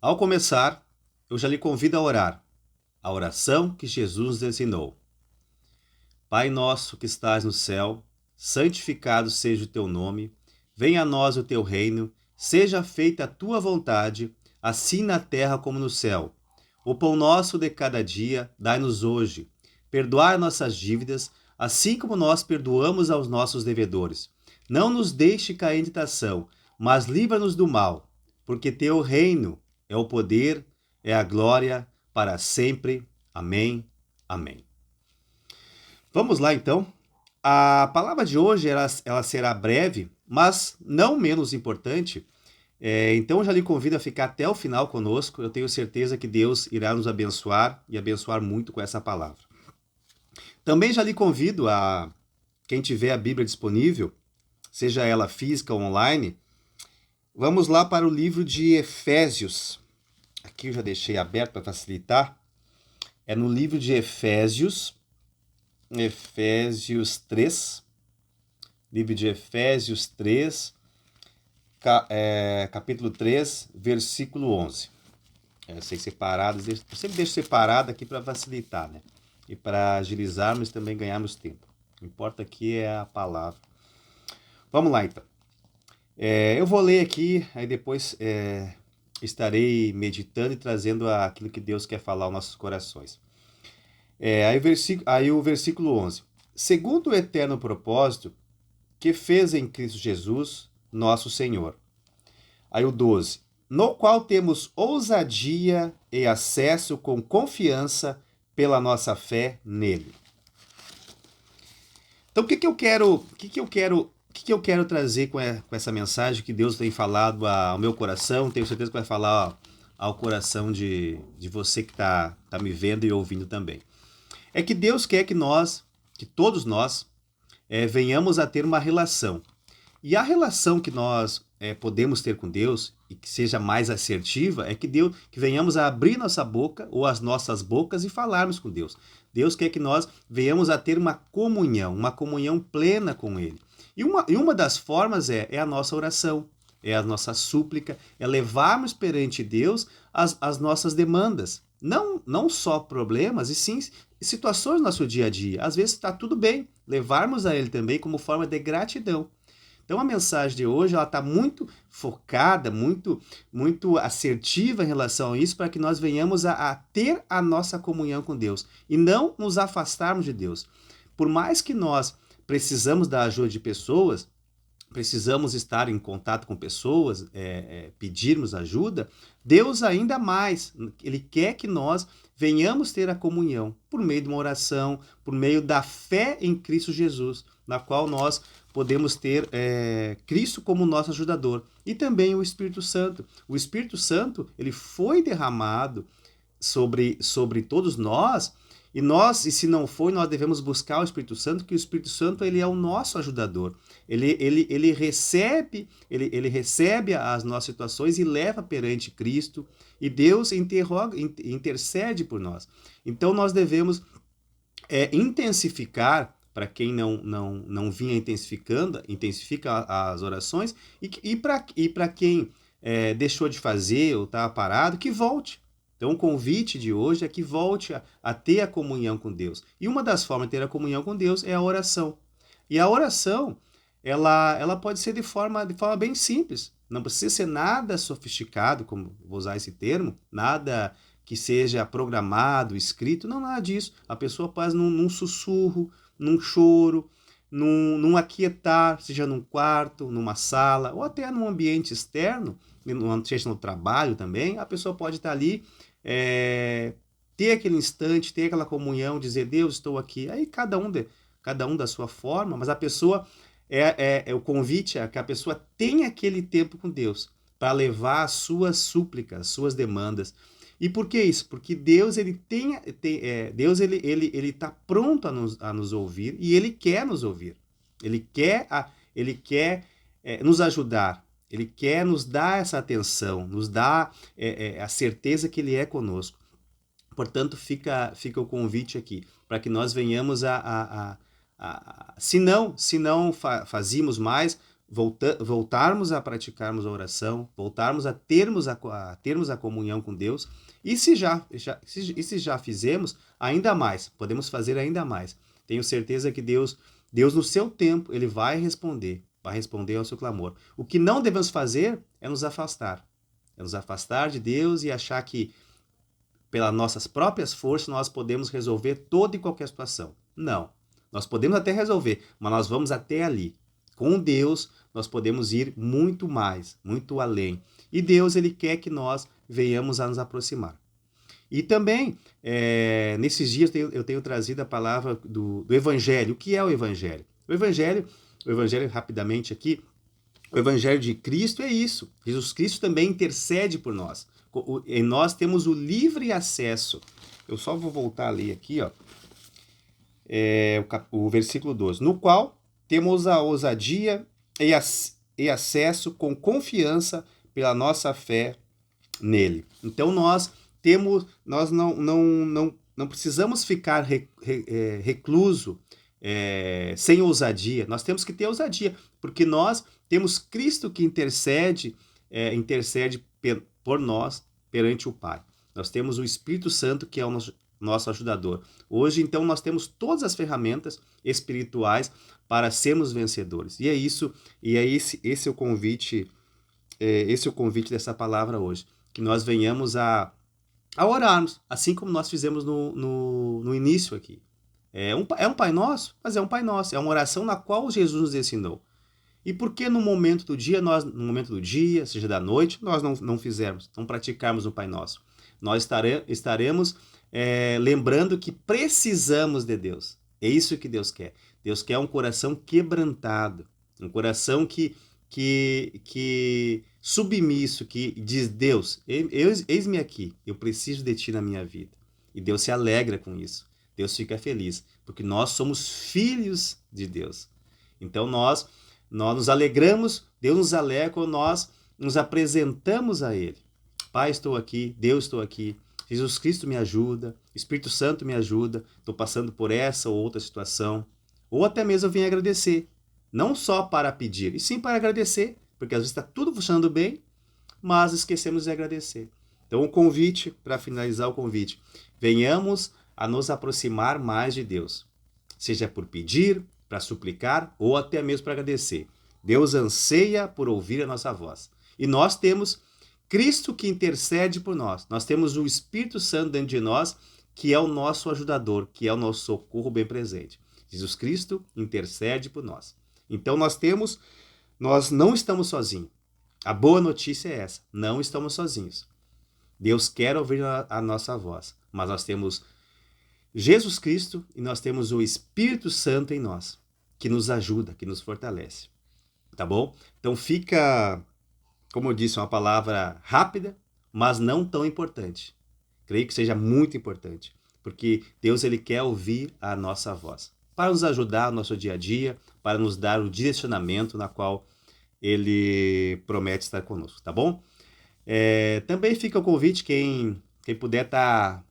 Ao começar, eu já lhe convido a orar, a oração que Jesus nos ensinou. Pai nosso que estás no céu, santificado seja o teu nome, venha a nós o teu reino, seja feita a tua vontade, assim na terra como no céu. O pão nosso de cada dia dai-nos hoje. Perdoai nossas dívidas, assim como nós perdoamos aos nossos devedores. Não nos deixe cair em tentação, mas livra-nos do mal, porque teu reino é o poder, é a glória para sempre. Amém. Amém. Vamos lá então. A palavra de hoje ela será breve, mas não menos importante. Então eu já lhe convido a ficar até o final conosco. Eu tenho certeza que Deus irá nos abençoar e abençoar muito com essa palavra. Também já lhe convido a quem tiver a Bíblia disponível, seja ela física ou online, vamos lá para o livro de Efésios. Aqui eu já deixei aberto para facilitar. É no livro de Efésios 3, livro de Efésios 3, capítulo 3, versículo 11. Eu sei separado, eu sempre deixo separado aqui para facilitar, né? E para agilizarmos e também ganharmos tempo. O que importa aqui é a palavra. Vamos lá então. Eu vou ler aqui, aí depois estarei meditando e trazendo aquilo que Deus quer falar aos nossos corações. Aí o versículo 11. Segundo o eterno propósito que fez em Cristo Jesus, nosso Senhor. Aí o 12. No qual temos ousadia e acesso com confiança pela nossa fé nele. Então, o que eu quero trazer com essa mensagem que Deus tem falado ao meu coração? Tenho certeza que vai falar ao coração de você que tá me vendo e ouvindo também. É que Deus quer que todos nós, venhamos a ter uma relação. E a relação que nós podemos ter com Deus e que seja mais assertiva é que venhamos a abrir nossa boca ou as nossas bocas e falarmos com Deus. Deus quer que nós venhamos a ter uma comunhão plena com Ele. E uma das formas é a nossa oração, é a nossa súplica, é levarmos perante Deus as nossas demandas. Não só problemas, e sim situações no nosso dia a dia. Às vezes está tudo bem, levarmos a Ele também como forma de gratidão. Então a mensagem de hoje está muito focada, muito assertiva em relação a isso, para que nós venhamos a ter a nossa comunhão com Deus e não nos afastarmos de Deus. Por mais que nós precisamos da ajuda de pessoas, precisamos estar em contato com pessoas, pedirmos ajuda, Deus ainda mais, Ele quer que nós venhamos ter a comunhão por meio de uma oração, por meio da fé em Cristo Jesus, na qual nós podemos ter Cristo como nosso ajudador e também o Espírito Santo. O Espírito Santo, ele foi derramado sobre todos nós, e se não foi, nós devemos buscar o Espírito Santo, que o Espírito Santo ele é o nosso ajudador. Ele recebe as nossas situações e leva perante Cristo, e Deus intercede por nós. Então nós devemos intensificar, para quem não vinha intensifica as orações, e para quem deixou de fazer ou está parado, que volte. Então, o convite de hoje é que volte a ter a comunhão com Deus. E uma das formas de ter a comunhão com Deus é a oração. E a oração, ela pode ser de forma bem simples. Não precisa ser nada sofisticado, como vou usar esse termo, nada que seja programado, escrito, não, nada disso. A pessoa faz num sussurro, num choro, num aquietar, seja num quarto, numa sala, ou até num ambiente externo, seja no trabalho também, a pessoa pode estar ali, ter aquele instante, ter aquela comunhão, dizer, Deus, estou aqui. Aí cada um da sua forma, mas a pessoa, o convite é que a pessoa tenha aquele tempo com Deus, para levar as suas súplicas, as suas demandas. E por que isso? Porque Deus ele está pronto a nos ouvir, e Ele quer nos ouvir. Ele quer nos ajudar. Ele quer nos dar essa atenção, nos dar a certeza que Ele é conosco. Portanto, fica o convite aqui, para que nós venhamos se não fazíamos mais, voltarmos a praticarmos a oração, voltarmos a termos a comunhão com Deus, e se já fizemos, ainda mais, podemos fazer ainda mais. Tenho certeza que Deus no seu tempo, Ele vai responder ao seu clamor. O que não devemos fazer é nos afastar de Deus e achar que pelas nossas próprias forças nós podemos resolver toda e qualquer situação. Não, nós podemos até resolver, mas nós vamos até ali. Com Deus, nós podemos ir muito mais, muito além. E Deus, Ele quer que nós venhamos a nos aproximar. E também, nesses dias, eu tenho trazido a palavra do Evangelho. O que é o Evangelho? O Evangelho, rapidamente aqui, o Evangelho de Cristo é isso. Jesus Cristo também intercede por nós. E nós temos o livre acesso. Eu só vou voltar a ler aqui, ó, o versículo 12. No qual temos a ousadia e acesso com confiança pela nossa fé nele. Então nós não precisamos ficar recluso, sem ousadia. Nós temos que ter ousadia, porque nós temos Cristo que intercede por nós perante o Pai. Nós temos o Espírito Santo que é o nosso ajudador. Hoje, então, nós temos todas as ferramentas espirituais para sermos vencedores. E é isso, esse é o convite, dessa palavra hoje, que nós venhamos a orarmos, assim como nós fizemos no início aqui. É um Pai Nosso, mas é um Pai Nosso, é uma oração na qual Jesus nos ensinou. E por que no momento do dia, seja da noite, nós não fizermos, não praticarmos o Pai Nosso? Nós estaremos lembrando que precisamos de Deus. É isso que Deus quer. Deus quer um coração quebrantado, um coração que submisso, que diz: Deus, eis-me aqui, eu preciso de Ti na minha vida. E Deus se alegra com isso. Deus fica feliz, porque nós somos filhos de Deus. Então nós nos alegramos, Deus nos alegra quando nós nos apresentamos a Ele. Pai, estou aqui, Deus, estou aqui, Jesus Cristo me ajuda, Espírito Santo me ajuda, estou passando por essa ou outra situação. Ou até mesmo eu venho agradecer, não só para pedir, e sim para agradecer, porque às vezes está tudo funcionando bem, mas esquecemos de agradecer. Então o convite, para finalizar o convite, venhamos a nos aproximar mais de Deus, seja por pedir, para suplicar ou até mesmo para agradecer. Deus anseia por ouvir a nossa voz. E nós temos Cristo que intercede por nós. Nós temos o Espírito Santo dentro de nós, que é o nosso ajudador, que é o nosso socorro bem presente. Jesus Cristo intercede por nós. Então nós não estamos sozinhos. A boa notícia é essa, não estamos sozinhos. Deus quer ouvir a nossa voz, mas nós temos Jesus Cristo e nós temos o Espírito Santo em nós, que nos ajuda, que nos fortalece. Tá bom? Então fica, como eu disse, uma palavra rápida, mas não tão importante. Creio que seja muito importante, porque Deus, Ele quer ouvir a nossa voz, para nos ajudar no nosso dia a dia, para nos dar o direcionamento na qual Ele promete estar conosco, tá bom? Também fica o convite, quem puder estar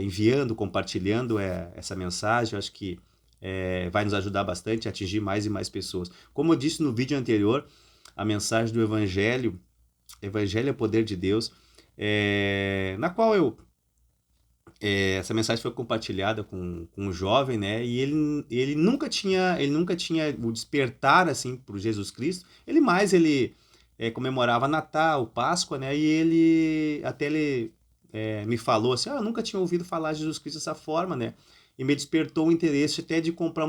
enviando, compartilhando essa mensagem, eu acho que vai nos ajudar bastante a atingir mais e mais pessoas. Como eu disse no vídeo anterior, a mensagem do Evangelho é o poder de Deus, na qual essa mensagem foi compartilhada com um jovem, né? E ele nunca tinha o despertar assim por Jesus Cristo. Ele comemorava Natal, Páscoa, né? E ele me falou assim: eu nunca tinha ouvido falar de Jesus Cristo dessa forma, né? E me despertou o interesse até de comprar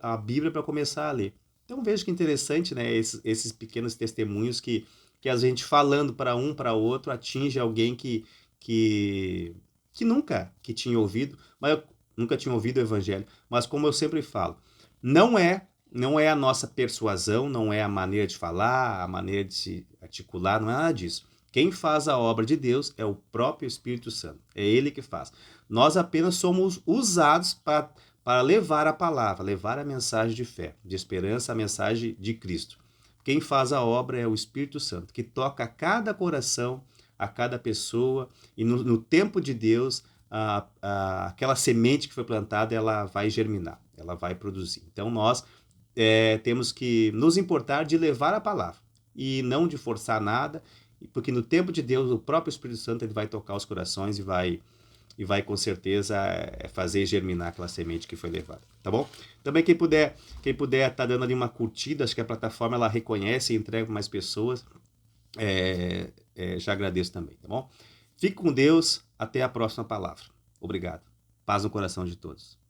a Bíblia para começar a ler. Então veja que interessante, né? Esses pequenos testemunhos que a gente falando para um, para outro, atinge alguém que nunca tinha ouvido, mas eu nunca tinha ouvido o Evangelho. Mas como eu sempre falo, não é a nossa persuasão, não é a maneira de falar, a maneira de se articular, não é nada disso. Quem faz a obra de Deus é o próprio Espírito Santo. É Ele que faz. Nós apenas somos usados para levar a palavra, levar a mensagem de fé, de esperança, a mensagem de Cristo. Quem faz a obra é o Espírito Santo, que toca a cada coração, a cada pessoa, e no tempo de Deus, aquela semente que foi plantada, ela vai germinar, ela vai produzir. Então nós temos que nos importar de levar a palavra e não de forçar nada, porque no tempo de Deus o próprio Espírito Santo ele vai tocar os corações e vai com certeza fazer germinar aquela semente que foi levada, tá bom? Também quem puder tá dando ali uma curtida, acho que a plataforma ela reconhece e entrega para mais pessoas, já agradeço também, tá bom? Fique com Deus, até a próxima palavra. Obrigado. Paz no coração de todos.